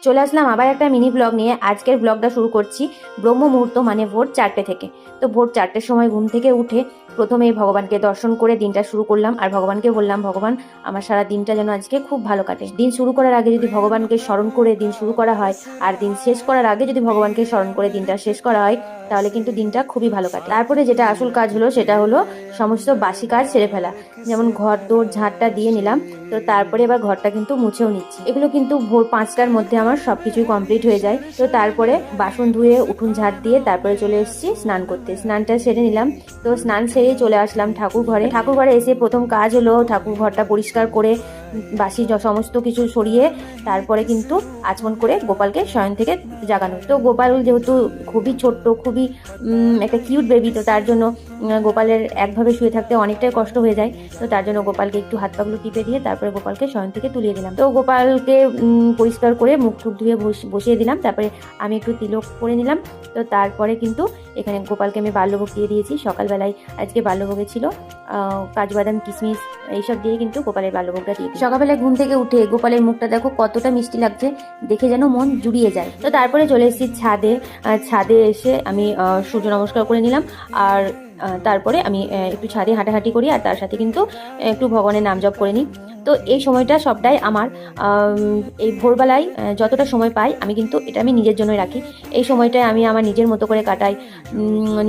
চলে আসলাম আবার একটা মিনি ব্লগ নিয়ে। আজকের ব্লগটা শুরু করছি ব্রহ্ম মুহূর্ত মানে ভোর 4টে থেকে। তো ভোর 4টের সময় ঘুম থেকে উঠে প্রথমে ভগবানকে দর্শন করে দিনটা শুরু করলাম, আর ভগবানকে বললাম, ভগবান আমার সারা দিনটা যেন আজকে খুব ভালো কাটে। দিন শুরু করার আগে যদি ভগবানকে স্মরণ করে দিন শুরু করা হয়, আর দিন শেষ করার আগে যদি ভগবানকে স্মরণ করে দিনটা শেষ করা হয়, তাহলে কিন্তু দিনটা খুবই ভালো কাটে। তারপরে যেটা আসল কাজ হলো সেটা হলো সমস্ত বাসি কাজ সেরে ফেলা। যেমন ঘর দৌড় ঝাঁটটা দিয়ে নিলাম, তো তারপরে এবার ঘরটা কিন্তু মুছেও নিচ্ছি। এগুলো কিন্তু ভোর 5টার মধ্যে আমার সবকিছুই কমপ্লিট হয়ে যায়। তো তারপরে বাসন ধুয়ে উঠোন ঝাড় দিয়ে তারপরে চলে এসেছি স্নান করতে। স্নানটা সেরে নিলাম। তো স্নান সেরে চলে আসলাম ঠাকুর ঘরে। ঠাকুর ঘরে এসে প্রথম কাজ হলো ঠাকুর ঘরটা পরিষ্কার করে বাসি সমস্ত কিছু সরিয়ে তারপরে কিন্তু আচমন করে গোপালকে শয়ন থেকে জাগানো। তো গোপাল যেহেতু খুবই ছোট্ট, খুবই একটা কিউট বেবি, তো তার জন্য গোপালের একভাবে শুয়ে থাকতে অনেকটাই কষ্ট হয়ে যায়। তো তার জন্য গোপালকে একটু হাত পাগুলো টিপে দিয়ে তারপরে গোপালকে শয়ন থেকে তুলিয়ে দিলাম। তো গোপালকে পরিষ্কার করে মুখ টুক ধুয়ে বসিয়ে দিলাম। তারপরে আমি একটু তিলক করে নিলাম। তো তারপরে কিন্তু এখানে গোপালকে আমি বাল্যভোগ দিয়ে দিয়েছি। সকালবেলায় আজকে বাল্যভোগে ছিল কাজু বাদাম কিশমিশ এইসব দিয়ে কিন্তু গোপালের বাল্যভোগটা দিয়ে। সকালবেলায় ঘুম থেকে উঠে গোপালের মুখটা দেখো কতটা মিষ্টি লাগছে, দেখে যেন মন জুড়িয়ে যায়। তো তারপরে চলে এসেছি ছাদে। ছাদে এসে আমি সূর্য নমস্কার করে নিলাম, আর তারপরে আমি একটু ছাদে হাঁটাহাঁটি করি, আর তার সাথে কিন্তু একটু ভগবানের নাম জপ করে নিই। তো এই সময়টা সবটাই আমার এই ভোরবেলায় যতটা সময় পাই আমি কিন্তু এটা আমি নিজের জন্যই রাখি। এই সময়টায় আমি আমার নিজের মতো করে কাটাই,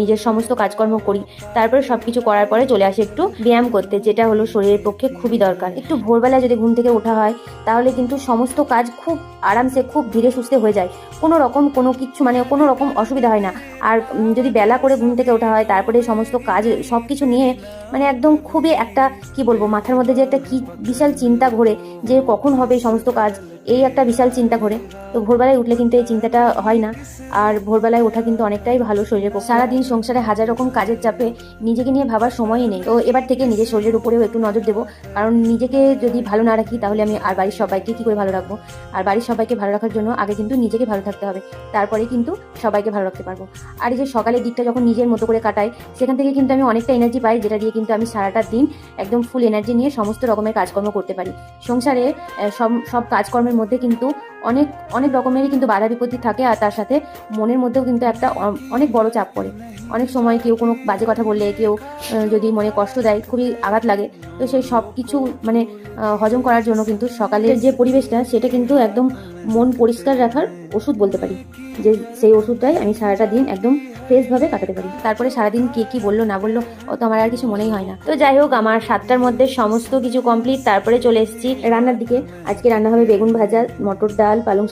নিজের সমস্ত কাজকর্ম করি। তারপরে সব কিছু করার পরে চলে আসি একটু ব্যায়াম করতে, যেটা হলো শরীরের পক্ষে খুবই দরকার। একটু ভোরবেলায় যদি ঘুম থেকে ওঠা হয় তাহলে কিন্তু সমস্ত কাজ খুব আরামসে খুব ধীরে সুস্থে হয়ে যায়। কোনো রকম কোনো কিছু মানে কোনো রকম অসুবিধা হয় না। আর যদি বেলা করে ঘুম থেকে ওঠা হয় তারপরে সমস্ত কাজ সব কিছু নিয়ে মানে একদম খুবই একটা কি বলবো, মাথার মধ্যে যে একটা কি বিশাল চিন্তা ঘোরে যে কখন হবে সমস্ত কাজ, এই একটা বিশাল চিন্তা ঘোরে। তো ভোরবেলায় উঠলে কিন্তু এই চিন্তাটা হয় না। আর ভোরবেলায় ওঠা কিন্তু অনেকটাই ভালো শরীরের পক্ষে। সারাদিন সংসারে হাজার রকম কাজের চাপে নিজেকে নিয়ে ভাবার সময়ই নেই। তো এবার থেকে নিজের শরীরের উপরেও একটু নজর দেবো, কারণ নিজেকে যদি ভালো না রাখি তাহলে আমি আর বাড়ির সবাইকে কি করে ভালো রাখবো। আর বাড়ির সবাইকে ভালো রাখার জন্য আগে কিন্তু নিজেকে ভালো থাকতে হবে, তারপরে কিন্তু সবাইকে ভালো রাখতে পারবো। আর এই যে সকালের দিকটা যখন নিজের মতো করে কাটাই, সেখান থেকে কিন্তু আমি অনেকটা এনার্জি পাই, যেটা দিয়ে কিন্তু আমি সারাটা দিন একদম ফুল এনার্জি নিয়ে সমস্ত রকমের কাজকর্ম করতে পারি। সংসারে সব কাজকর্মের মধ্যে কিন্তু অনেক অনেক রকমেরই কিন্তু বাধা বিপত্তি থাকে, আর তার সাথে মনের মধ্যেও কিন্তু একটা অনেক বড় চাপ পড়ে। অনেক সময় কেউ কোনো বাজে কথা বললে, কেউ যদি মনে কষ্ট দেয়, খুবই আঘাত লাগে। তো সেই সব কিছু মানে হজম করার জন্য কিন্তু সকালের যে পরিবেশটা সেটা কিন্তু একদম মন পরিষ্কার রাখার ওষুধ বলতে পারি, যে সেই ওষুধটাই আমি সারাটা দিন একদম ফ্রেশভাবে কাটাতে পারি। তারপরে সারাদিন কে কি বললো না বললো ও তো আমার আর কিছু মনেই হয় না। তো যাই হোক, আমার 7টার মধ্যে সমস্ত কিছু কমপ্লিট। তারপরে চলে এসেছি রান্নার দিকে। আজকে রান্না হবে বেগুন ভাজা, মটর ডাল, পালং